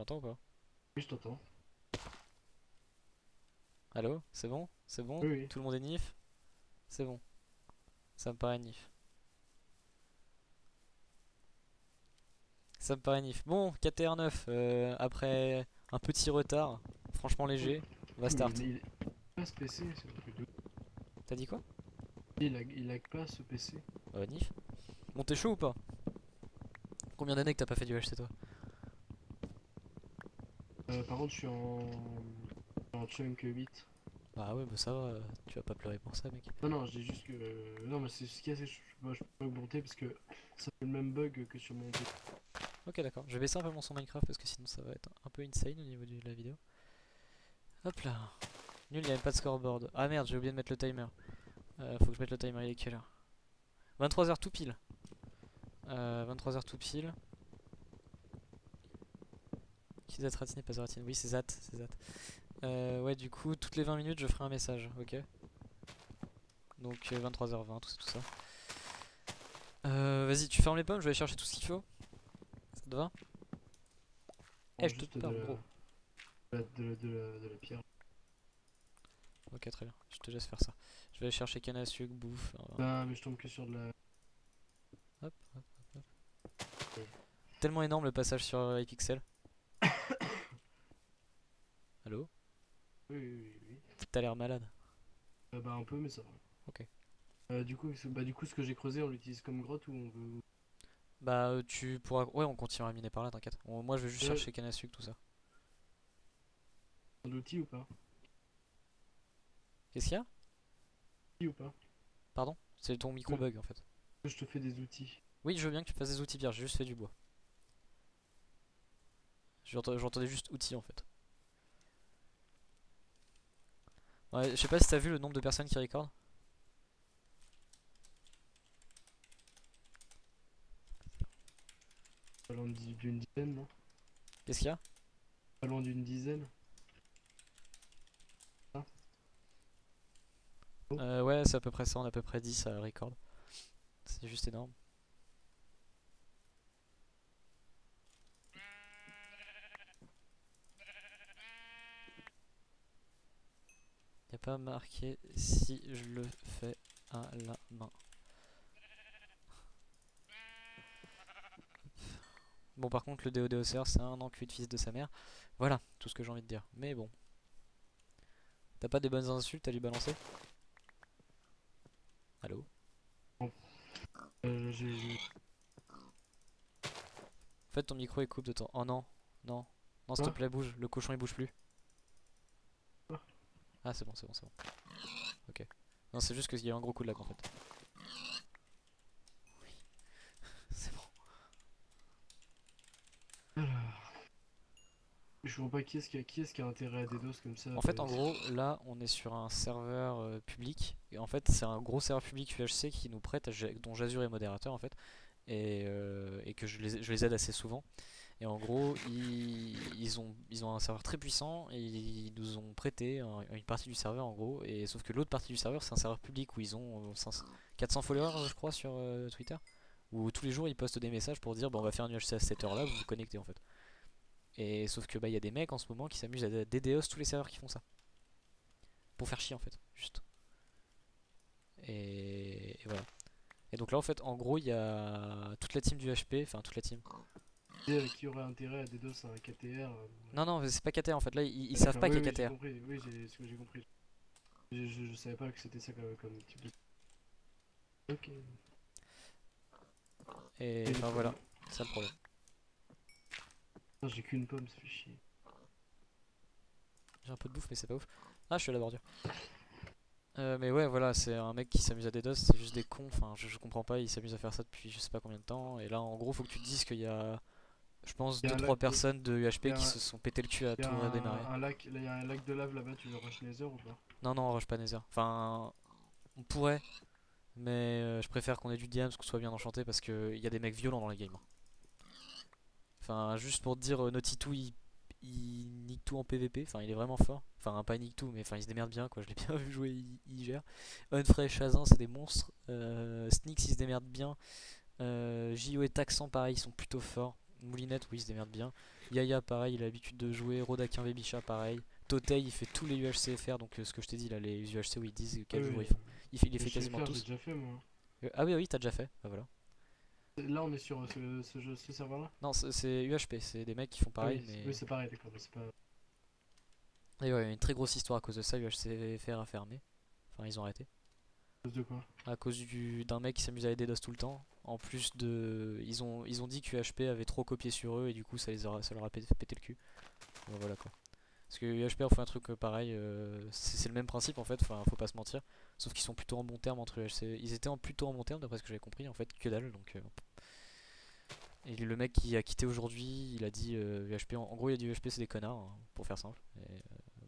m'entends ou pas? Oui, je t'entends. Allô? C'est bon? C'est bon? Oui, oui. Tout le monde est nif? C'est bon. Ça me paraît nif. Ça me paraît nif. Bon, KTR9, après un petit retard, franchement Oui, léger, on va mais start. il pas ce PC, c'est un truc de... T'as dit quoi? Il lag pas ce PC. Nif. Bon, t'es chaud ou pas? Combien d'années que t'as pas fait du HC toi? Par contre, je suis en chunk 8. Bah ouais, bah ça va, tu vas pas pleurer pour ça, mec. Non, non, je dis juste que... Non, mais c'est ce qui est assez... je peux pas augmenter parce que ça fait le même bug que sur mon PC. Ok, d'accord. Je vais baisser un peu mon son Minecraft parce que sinon ça va être un peu insane au niveau de la vidéo. Hop là. Nul, il y a même pas de scoreboard. Ah merde, j'ai oublié de mettre le timer. Faut que je mette le timer, il est quelle heure? 23h tout pile. 23h tout pile. Qui Zat Ratine, pas Zaratine. Oui, c'est Zat, c'est Zat. Ouais, du coup, toutes les 20 minutes, je ferai un message, ok? Donc 23h20, tout ça. Vas-y, tu fermes les pommes, je vais aller chercher tout ce qu'il faut. Ça te va? Eh, Prends je te juste parle, gros. de la pierre. Ok, très bien, je te laisse faire ça. Je vais aller chercher canne à sucre, bouffe. Ah, mais je tombe que sur de la... Hop, hop, hop. Tellement énorme le passage sur iPixel. Allô? Oui, oui, oui, oui. T'as l'air malade. Bah un peu, mais ça va. Ok. Du coup, ce que j'ai creusé, on l'utilise comme grotte ou on veut... Bah, tu pourras. Ouais, on continuera à miner par là, t'inquiète. Moi, je vais juste Euh, chercher canne à sucre, tout ça. un outil ou pas? Qu'est-ce qu'il y a? Outil ou pas? Pardon? C'est ton micro Que bug en fait. que je te fais des outils. Oui, je veux bien que tu fasses des outils pierre, j'ai juste fait du bois. J'entendais juste outils en fait. Ouais, je sais pas si t'as vu le nombre de personnes qui recordent. Pas loin d'une dizaine, non? Qu'est-ce qu'il y a? Pas loin d'une dizaine. Ah, oh. Ouais, c'est à peu près ça, on a à peu près 10 à record. C'est juste énorme. Y a pas marqué si je le fais à la main. Bon, par contre, le DODOCR, c'est un enculé de fils de sa mère. Voilà, tout ce que j'ai envie de dire. Mais bon. T'as pas des bonnes insultes à lui balancer? Allô? Bon. J'ai... En fait, ton micro est coupe de temps. Oh non, non, non, s'il te Quoi? plaît, bouge. Le cochon il bouge plus. Quoi? Ah, c'est bon, c'est bon, c'est bon. Ok. Non, c'est juste qu'il y a eu un gros coup de lag en fait. C'est bon. Alors, je vois pas qui est-ce qui a intérêt à des doses comme ça. En fait, en gros, là, on est sur un serveur public. Et en fait, c'est un gros serveur public UHC qui nous prête, dont Jazur est modérateur en fait. Et que je les aide assez souvent. Et en gros, ils ont un serveur très puissant et ils nous ont prêté une partie du serveur en gros. Et sauf que l'autre partie du serveur, c'est un serveur public où ils ont 400 followers, je crois, sur Twitter. Où tous les jours ils postent des messages pour dire bah, on va faire un UHC à cette heure là, vous vous connectez en fait. Et sauf que bah il y a des mecs en ce moment qui s'amusent à DDoS tous les serveurs qui font ça. Pour faire chier en fait, juste. Et voilà. Et donc là en fait en gros il y a toute la team du HP, enfin toute la team. Qui aurait intérêt à des doses à un KTR. Non non c'est pas KTR en fait, là ils Ah, savent d'accord, pas oui, qu'il y a oui, j'ai KTR. compris. Oui, j'ai ce que j'ai compris. Je savais pas que c'était ça comme type de... Ok. Et Et enfin très voilà, bien. c'est ça le problème. Ah, j'ai qu'une pomme, ça fait chier. J'ai un peu de bouffe mais c'est pas ouf. Ah je suis à la bordure. Mais ouais voilà, c'est un mec qui s'amuse à DDoS, c'est juste des cons, enfin je comprends pas, ils s'amusent à faire ça depuis je sais pas combien de temps. Et là en gros faut que tu te dises qu'il y a je pense Il y a deux un trois lac de... personnes de Il y UHP a qui un, se sont pété le cul à il y a tout redémarrer. un lac... Là, il y a un lac de lave là-bas, tu veux rush Nether ou pas? Non non on rush pas Nether. Enfin on pourrait, mais je préfère qu'on ait du diams, qu'on soit bien enchanté parce qu'il y a des mecs violents dans la game. Enfin, juste pour te dire, Naughty 2 il nique tout en PVP, enfin il est vraiment fort. Enfin, pas il nique tout, mais enfin il se démerde bien quoi, je l'ai bien vu jouer, il gère. Unfresh, Shazam, c'est des monstres. Sneaks il se démerde bien. JO et Taxan, pareil, ils sont plutôt forts. Moulinette, oui, il se démerde bien. Yaya, pareil, il a l'habitude de jouer. Rodakin Vebisha, pareil. Totei, il fait tous les UHCFR, donc ce que je t'ai dit là, les UHC où ils disent Ah quel jour oui, ils font. Il les le fait quasiment CFR, j'ai tous. déjà fait moi. Ah oui, oui, t'as déjà fait, bah voilà. Là, on est sur ce serveur-là? Non, c'est UHP, c'est des mecs qui font Ah pareil, oui, oui, mais. c'est pareil, d'accord, mais c'est pas. Et ouais, il y a une très grosse histoire à cause de ça, UHCFR a fermé. Enfin, ils ont arrêté. À cause de quoi? À cause d'un mec qui s'amuse à aider DOS tout le temps. En plus de. Ils ont dit que UHP avait trop copié sur eux et du coup ça leur a pété le cul. Bon, voilà quoi. Parce que UHP a fait un truc pareil, c'est le même principe en fait, enfin faut pas se mentir. Sauf qu'ils sont plutôt en bon terme entre UHC. Ils étaient plutôt en bon terme d'après ce que j'avais compris en fait, que dalle donc. Et le mec qui a quitté aujourd'hui, il a dit UHP, en gros il a dit UHP c'est des connards, hein, pour faire simple. Et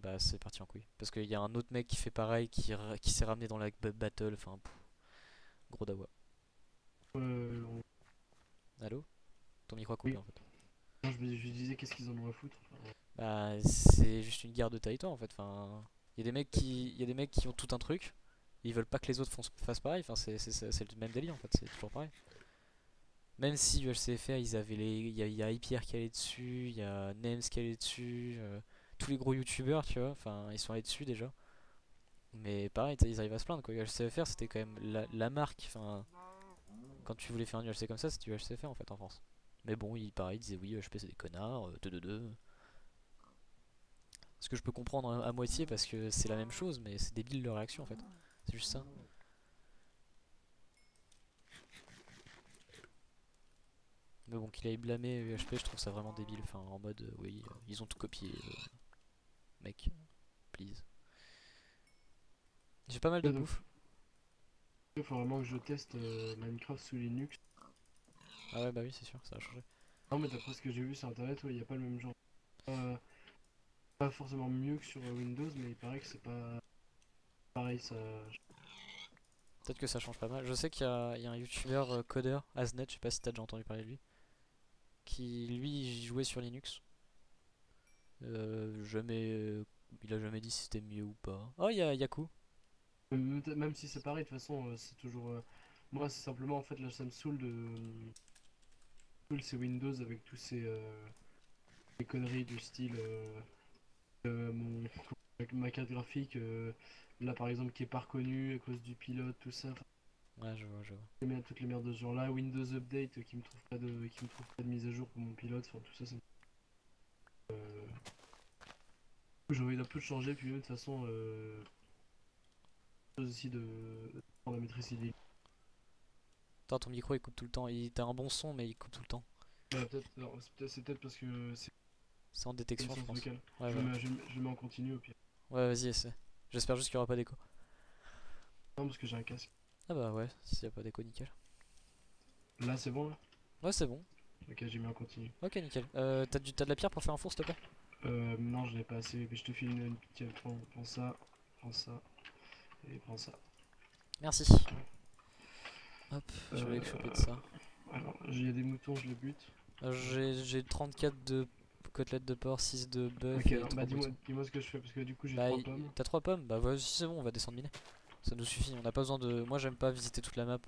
bah c'est parti en couille. Parce qu'il y a un autre mec qui fait pareil, qui s'est ramené dans la battle, enfin gros dawa. Euh, on- Allô? Ton micro a coupé Oui. en fait. Non, je me disais qu'est-ce qu'ils en ont à foutre. Enfin, Bah c'est juste une guerre de territoire en fait. Enfin, il y a des mecs qui ont tout un truc, ils veulent pas que les autres fassent pareil. Enfin c'est le même délire en fait, c'est toujours pareil. Même si UHCFR ils avaient il y a IPR qui allait dessus, il y a Nems qui allait dessus, tous les gros youtubeurs tu vois, enfin ils sont allés dessus déjà. Mais pareil, ils arrivent à se plaindre quoi. UHCFR c'était quand même la marque, enfin quand tu voulais faire un UHC comme ça c'était UHCFR en fait en France. Mais bon, pareil, ils disaient oui, UHP c'est des connards, 2-2-2. Ce que je peux comprendre à moitié parce que c'est la même chose, mais c'est débile leur réaction en fait. C'est juste ça. Mais bon, qu'il aille blâmer UHP, je trouve ça vraiment débile. Enfin, en mode, oui, ils ont tout copié. Mec, please. J'ai pas mal de donc, bouffe. il faut vraiment que je teste Minecraft sous Linux. Ah ouais, bah oui, c'est sûr, ça a changé. Non, mais d'après ce que j'ai vu sur internet, il n'y a pas le même genre. Euh, Pas forcément mieux que sur Windows, mais il paraît que c'est pas pareil. Ça. Peut-être que ça change pas mal. Je sais il y a un youtubeur codeur, Aznet, je sais pas si t'as déjà entendu parler de lui, qui lui jouait sur Linux. Jamais, il a jamais dit si c'était mieux ou pas. Oh, il y a Yaku. Même si c'est pareil, de toute façon, c'est toujours. Moi, c'est simplement en fait là, ça me saoule de. Saoule, c'est Windows avec tous ces les conneries du style. Mon, avec ma carte graphique, là par exemple, qui est pas reconnue à cause du pilote, tout ça. Enfin, Ouais, je vois, je vois. toutes les merdes de ce genre-là. Windows Update qui me trouve pas de mise à jour pour mon pilote. Enfin, tout ça, j'ai envie d'un peu de changer. Puis même, de toute façon, aussi de prendre la maîtrise idée. Attends, ton micro il coupe tout le temps. T'as un bon son, mais il coupe tout le temps. Bah, peut-être, alors, c'est peut-être parce que c'est C'est en une détection, je sens pense. vocale. Ouais, voilà. Je le mets en continu au pire. Ouais, vas-y, essaie. J'espère juste qu'il y aura pas d'écho. Non, parce que j'ai un casque. Ah bah ouais, s'il y a pas d'écho, nickel. Là, c'est bon là? Ouais, c'est bon. Ok, j'ai mis en continu. Ok, nickel. T'as de la pierre pour faire un four, s'il te plaît? Non, je n'ai pas assez, mais je te file une petite. Prends ça, et prends ça. Merci. Hop, je vais Euh, aller choper de ça. alors, il y a des moutons, je les bute. J'ai 34 de côtelettes de porc, 6 de bœuf Ok, et alors, 3 bah moutons. dis-moi ce que je fais, parce que du coup j'ai Bah, 3 pommes. t'as 3 pommes? Bah, vas-y, c'est bon, on va descendre miner. Ça nous suffit, on n'a pas besoin de. Moi, j'aime pas visiter toute la map.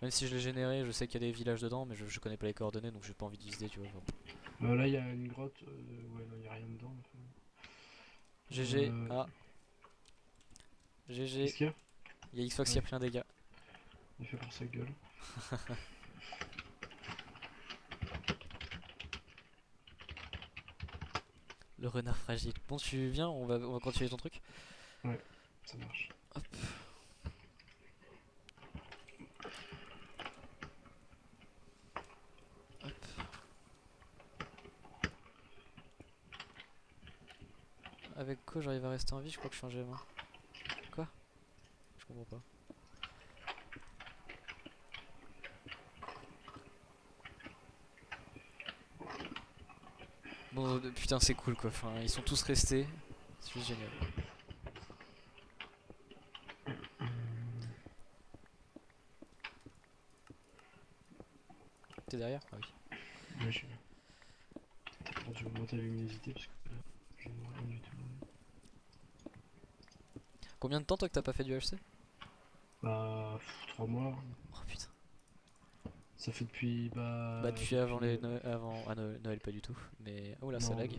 Même si je l'ai généré, je sais qu'il y a des villages dedans, mais je connais pas les coordonnées donc j'ai pas envie de visiter, tu vois. Genre. Là, il y a une grotte. Ouais, non, il y a rien dedans. GG, Euh, ah, GG. Qu'est-ce qu'il y a? Il y a Xfox qui a Ouais, pris un dégât. il fait pour sa gueule. Le renard fragile. Bon, tu viens, on va continuer ton truc. Ouais, ça marche. Hop. Hop. Avec quoi j'arrive à rester en vie? Je crois que je suis un GM1. Quoi? Je comprends pas. Bon, putain, c'est cool quoi. Enfin, ils sont tous restés. C'est juste génial. T'es derrière? Ah oui. Ouais, je suis là. Attends, je vais augmenter la luminosité parce que là, je ne vois rien du tout. Combien de temps toi que t'as pas fait du HC? Bah, 3 mois. Oh putain. Ça fait depuis, Bah bah, depuis avant depuis, les avant ah, Noël pas du tout. Mais oh là ça non, lag.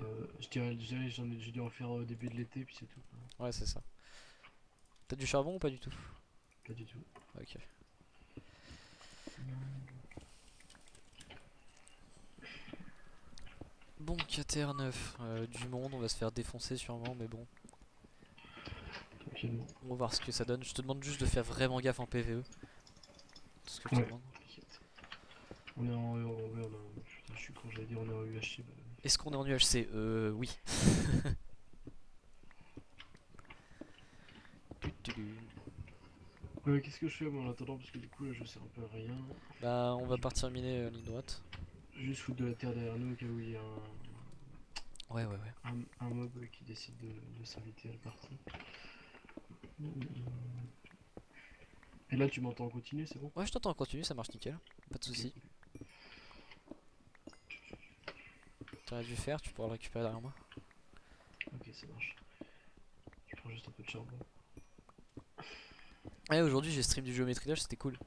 je dirais j'ai dû en faire au début de l'été, puis c'est tout, quoi. Ouais c'est ça. T'as du charbon ou pas du tout? Pas du tout. Ok. Bon, KTR9, du monde, on va se faire défoncer sûrement, mais bon, Tranquillement. on va voir ce que ça donne. Je te demande juste de faire vraiment gaffe en PvE, tout ce que je te Ouais, demande. t'inquiète. On est en. Ouais, putain, je suis con, j'allais dire on est en UHC. Bah, Est-ce qu'on est en UHC? Oui. qu'est-ce que je fais moi en attendant? Parce que du coup, là, je sais un peu rien. Bah, on va partir miner ligne droite. Juste foutre de la terre derrière nous au cas où il y a Ouais, ouais, ouais. un mob qui décide de s'inviter à la partie. Et là, tu m'entends en continu, c'est bon? Ouais, je t'entends en continu, ça marche nickel. Pas de soucis. T'aurais dû faire, tu pourras le récupérer derrière moi. Ok, ça marche. Je prends juste un peu de charbon. Ouais, aujourd'hui j'ai stream du Geometry Dash, c'était cool.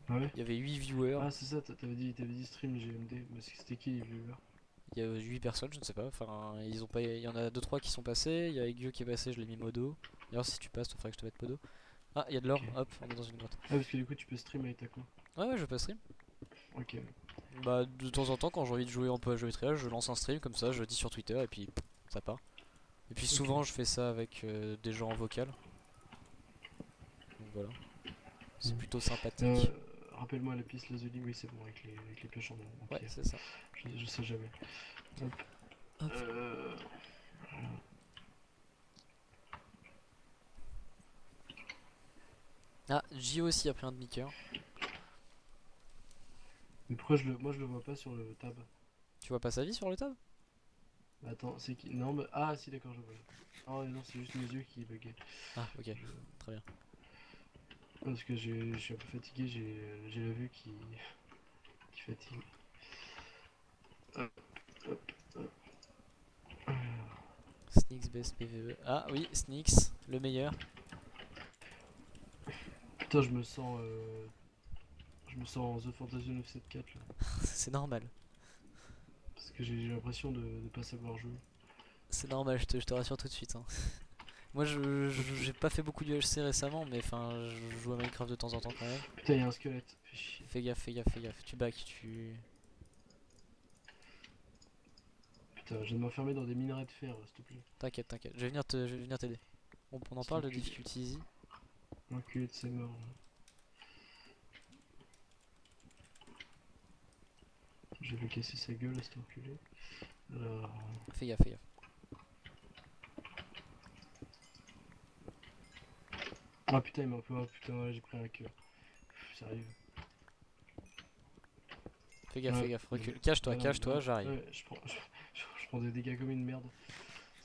Ah ouais? Il y avait 8 viewers, Ah, c'est ça, t'avais dit stream GMD, mais c'était qui les viewers? il y a 8 personnes, je ne sais pas. Enfin, ils ont pas... il y en a 2-3 qui sont passés. Il y a Egyo qui est passé, je l'ai mis modo. D'ailleurs, si tu passes, il faudrait que je te mette modo. Ah, il y a de l'or, Ok. hop, on est dans une grotte. Ah, parce que du coup, tu peux stream avec ta co. Ouais, ouais, je peux stream. Ok. Bah, de temps en temps, quand j'ai envie de jouer un peu à Geometry Dash, je lance un stream comme ça, je dis sur Twitter et puis ça part. Et puis Ok. souvent, je fais ça avec des gens en vocal. Donc voilà, c'est Mm. plutôt Euh, sympathique. Rappelle-moi la piste lazuli, oui, c'est bon, avec les pioches en Ouais, pierre. c'est ça. Je sais jamais. Hop. Hop. Voilà. Ah, J aussi a pris un demi-coeur. Mais pourquoi moi je le vois pas sur le tab? Tu vois pas sa vie sur le tab? Attends, c'est qui? Non, mais. Ah, si, d'accord, je vois. Oh non, c'est juste mes yeux qui buggaient. Ah, ok, Je- très bien. Parce que je suis un peu fatigué, j'ai la vue qui fatigue. Hop, hop, hop. Sneaks best PvE. Ah oui, Sneaks, le meilleur. Putain, je me sens The Fantasy 974 là. C'est normal. Parce que j'ai l'impression de pas savoir jouer. C'est normal, je te rassure tout de suite, hein. Moi, j'ai pas fait beaucoup d'UHC récemment, mais enfin, je joue à Minecraft de temps en temps quand même. Putain, il y a un squelette. Fais chier. Fais gaffe, fais gaffe, fais gaffe. Tu back, tu. Putain, je viens de m'enfermer dans des minerais de fer, s'il te plaît. T'inquiète, t'inquiète. Je vais venir t'aider. On en Cet parle de enculé. difficulty easy. Enculé de ses morts. Là. Je vais casser sa gueule à cet enculé. Alors. Fais gaffe, fais gaffe. Ah putain, il m'a un peu. Ah putain, ouais, j'ai pris un cœur. Sérieux. Fais Ouais, gaffe, recule. Cache-toi, non, cache-toi, j'arrive. ouais, je prends des dégâts comme une merde.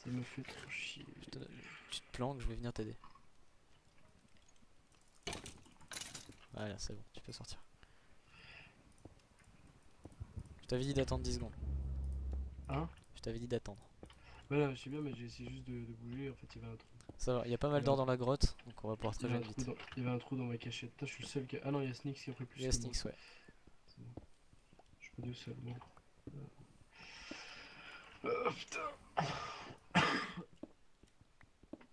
Ça me fait trop chier. Tu te planques, je vais venir t'aider. Voilà, c'est bon, tu peux sortir. Je t'avais dit d'attendre 10 secondes. Hein? Je t'avais dit d'attendre. Voilà, je sais bien, mais j'ai essayé juste de bouger. En fait, il y avait un trou. Ça va, il y a pas mal Il y d'or avait dans la grotte, donc on va pouvoir il y très avait un jeune trou vite. il y avait un trou dans ma cachette. Putain, je suis le seul qui. Ah non, il y a Sneaks qui a pris plus Il y a que moi. Sneaks, ouais. C'est bon. Je suis pas tout seul, bon. Putain.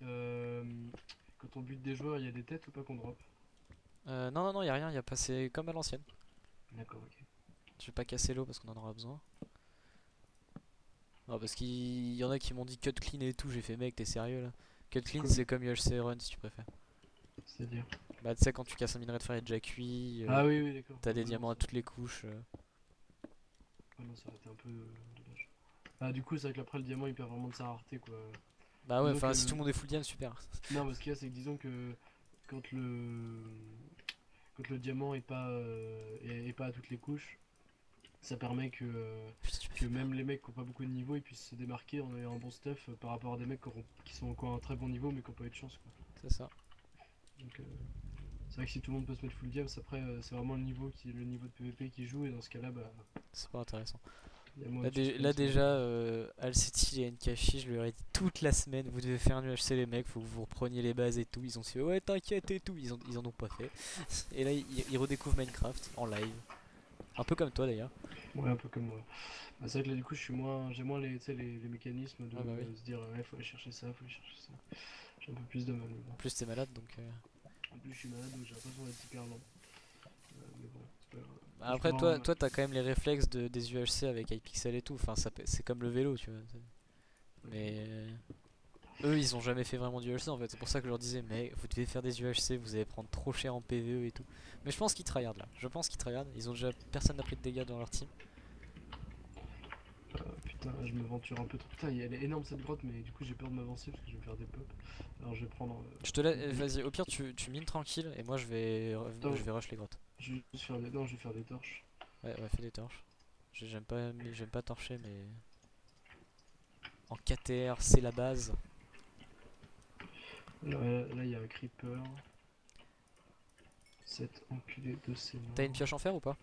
Euh, Quand on bute des joueurs, il y a des têtes ou pas qu'on drop? Non, non, non, y a rien, y a passé comme à l'ancienne. D'accord, ok. Je vais pas casser l'eau parce qu'on en aura besoin. Non, parce qu'il y en a qui m'ont dit cut clean et tout, j'ai fait mec, t'es sérieux là? Cut clean, Quoi? c'est comme UHC Run si tu préfères. C'est-à-dire? Bah, tu sais, quand tu casses un minerai de fer, il est déjà cuit, Ah oui, oui, d'accord. t'as des Ouais, non, diamants à toutes les couches. ouais, non, ça aurait été un peu dommage. Ah, du coup, c'est vrai que après, le diamant, il perd vraiment de sa rareté, quoi. Bah, ouais, Disons enfin, que si tout le monde est full diam, super. Non, mais ce qu'il y a, c'est que disons que quand le quand le diamant est pas à toutes les couches, ça permet Putain, tu m'as que fait peur. même les mecs qui ont pas beaucoup de niveau, ils puissent se démarquer en ayant un bon stuff par rapport à des mecs qui sont encore à un très bon niveau mais qui ont pas eu de chance, quoi. C'est ça. Donc c'est vrai que si tout le monde peut se mettre full diam, après c'est vraiment le niveau de PvP qui joue et dans ce cas-là, bah C'est pas intéressant. il y a moins Là, de suspense, là moins déjà, Alceti et Nkashi, je leur ai dit toute la semaine, vous devez faire un UHC les mecs, faut que vous repreniez les bases et tout. Ils ont dit ouais t'inquiète et tout, ils en ont pas fait. Et là ils redécouvrent Minecraft en live. Un peu comme toi d'ailleurs. Ouais, un peu comme moi. Bah, c'est vrai que là, du coup, j'ai moins les, tu sais, les mécanismes de Ah bah oui. se dire, ouais, faut aller chercher ça, faut aller chercher ça. J'ai un peu plus de mal, mais En bon. plus t'es malade donc. En plus, je suis malade, donc j'ai l'impression d'être hyper lent. Mais bon, c'est pas grave. Bah, Je peux après avoir toi, ma... toi t'as quand même les réflexes des UHC avec iPixel et tout. Enfin c'est comme le vélo, tu vois. Ok. Mais eux ils ont jamais fait vraiment du UHC en fait. C'est pour ça que je leur disais mais vous devez faire des UHC, vous allez prendre trop cher en PvE et tout. Mais je pense qu'ils tryhardent là. Je pense qu'ils tryhardent. Ils ont déjà personne n'a pris de dégâts dans leur team. Putain, je m'aventure un peu trop. Putain, elle est énorme cette grotte, mais du coup, j'ai peur de m'avancer parce que je vais me faire des pops. Alors, je vais prendre. Je te laisse, vas-y, au pire tu mines tranquille et moi Attends, je vais rush les grottes. je vais juste faire des... Non, je vais faire des torches. Ouais, ouais, fais des torches. J'aime pas torcher, mais en KTR, c'est la base. Là, il y a un creeper. Cet enculé de ses T'as une morts. pioche en fer ou pas?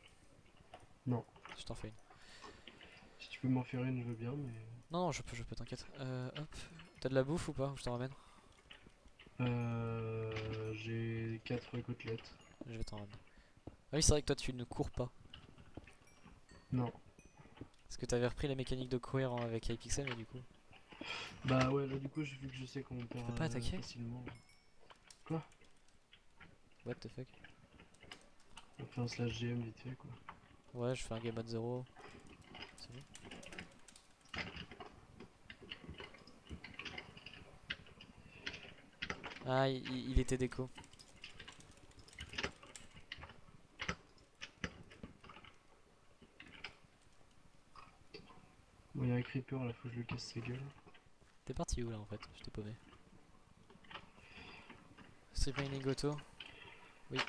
Non. Je t'en fais une. Si tu peux m'en faire une, je veux bien, mais. Non, non, je peux, t'inquiète. Hop. T'as de la bouffe ou pas? Je t'en ramène. J'ai 4 côtelettes. Je vais t'en ramener. Ah oui, c'est vrai que toi tu ne cours pas. Non. Parce que t'avais repris la mécanique de courir avec Hypixel, mais du coup. Bah ouais, là du coup, vu que je sais qu'on Tu perd peux pas attaquer? facilement. Quoi? What the fuck? On fait un slash GM vite fait quoi. Ouais, je fais un game mode 0. C'est bon. Ah, il était déco. Bon, il y a un creeper là, faut que je lui casse sa gueule. T'es parti où là en fait? Je t'ai paumé. Strip mining auto? Oui.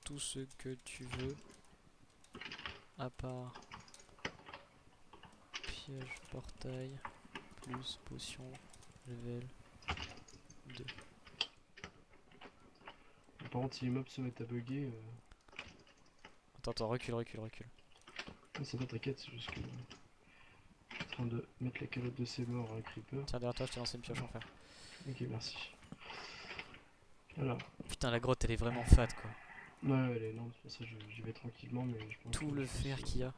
Tout ce que tu veux. À part piège, portail, plus potion, level 2. Par contre, si les mobs se mettent à bugger, Attends, attends, recule, recule, recule. c'est pas t'inquiète, c'est juste que. Je suis en train de mettre la calotte de ses morts à un creeper. Tiens, derrière toi, je t'ai lancé une pioche en fer. Ok, merci. Alors, Putain, la grotte, elle est vraiment fat quoi. ouais, elle est énorme, c'est pour ça que j'y vais tranquillement, mais je pense que Tout le je fer pense. qu'il y a,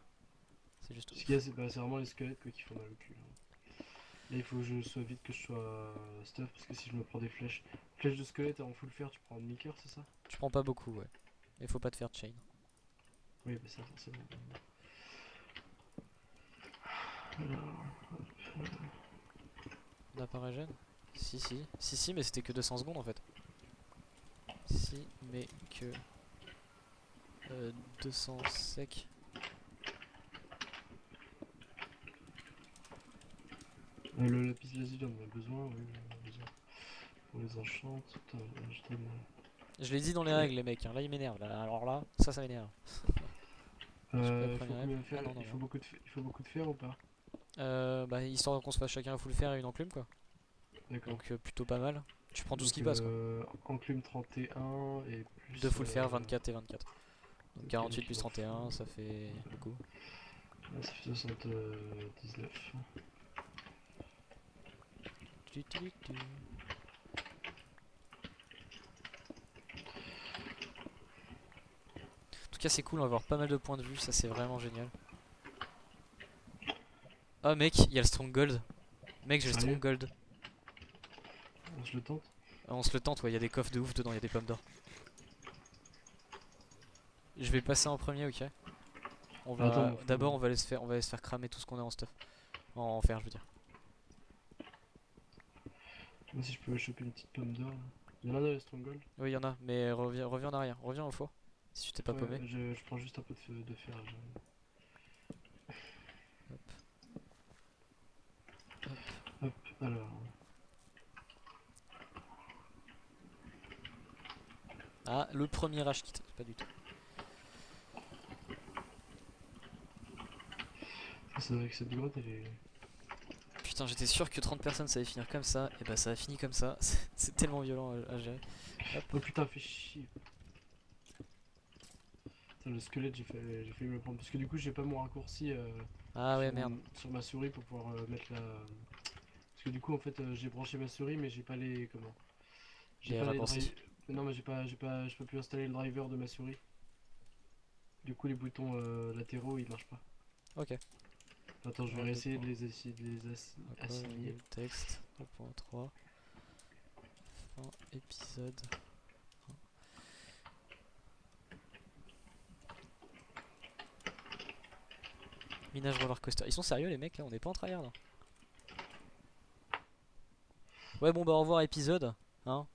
c'est juste Ce qu'il y a, ouf. c'est vraiment les squelettes quoi, qui font mal au cul, hein. Là, il faut que je sois vite que je sois stuff parce que si je me prends des flèches. Flèches de squelette en full fer, tu prends un demi-cœur, c'est ça? Tu prends pas beaucoup, ouais. Mais faut pas te faire de chain. Oui, bah ça, forcément. Alors, On a pas régène? Si, si. Si, si, mais c'était que 200 secondes en fait. Si, mais que 200 sec. le lapis lazuli, on en a besoin, oui, on en a besoin. Pour les enchantes. Putain, je donne. Je l'ai dit dans les Ouais. règles, les mecs, hein. Là, ils m'énervent. Alors là, ça m'énerve. J'ai pas la Il faut première règle. combien de fer? Ah non, non, non. Il faut beaucoup de fer ou pas? Bah, histoire qu'on se fasse chacun un full fer et une enclume, quoi. D'accord. Donc, plutôt pas mal. Tu prends tout ce Donc, qui passe, quoi. enclume 31 et Deux plus. full fer, 24 et 24. Donc, Ok, 48 donc il plus m'en 31, ça faut. fait beaucoup. Ouais, ça fait 79. Tu, tu, tu. En tout cas, c'est cool, on va avoir pas mal de points de vue, ça c'est vraiment génial. Oh mec, il y a le Stronghold. Mec, j'ai le Sérieux? Stronghold. Je le tente? On se le tente, ouais, il y a des coffres de ouf dedans, il y a des pommes d'or. Je vais passer en premier, ok. Attends, bon, D'abord, faut. on va aller se faire cramer tout ce qu'on a en stuff. En fer, je veux dire. Moi, si je pouvais choper une petite pomme d'or. Là. Il y en a dans les stronghold? Oui, il y en a, mais reviens en arrière, reviens au four. Si tu t'es pas Ouais, paumé. je prends juste un peu de fer. Hop, hop. Hop, alors. Ah, le premier rage kit, pas du tout. C'est vrai que cette grotte, elle est. Putain, j'étais sûr que 30 personnes ça allait finir comme ça, et bah ça a fini comme ça. C'est tellement violent à gérer. Hop. Oh putain, fais chier. Putain, le squelette, j'ai failli me le prendre. Parce que du coup, j'ai pas mon raccourci Ah ouais, merde. sur ma souris pour pouvoir mettre la. Parce que du coup, en fait, j'ai branché ma souris, mais j'ai pas les. Comment? J'ai Les pas les raccourcis. drivers. Non, mais j'ai pas pu installer le driver de ma souris. Du coup, les boutons latéraux ils marchent pas. Ok. Attends, je vais Alors, réessayer deux de les Aqua, assigner. virgule, texte 3.3 fin épisode. Minage roller coaster. Ils sont sérieux les mecs là, on n'est pas en tryhard là. Ouais bon bah au revoir épisode, hein.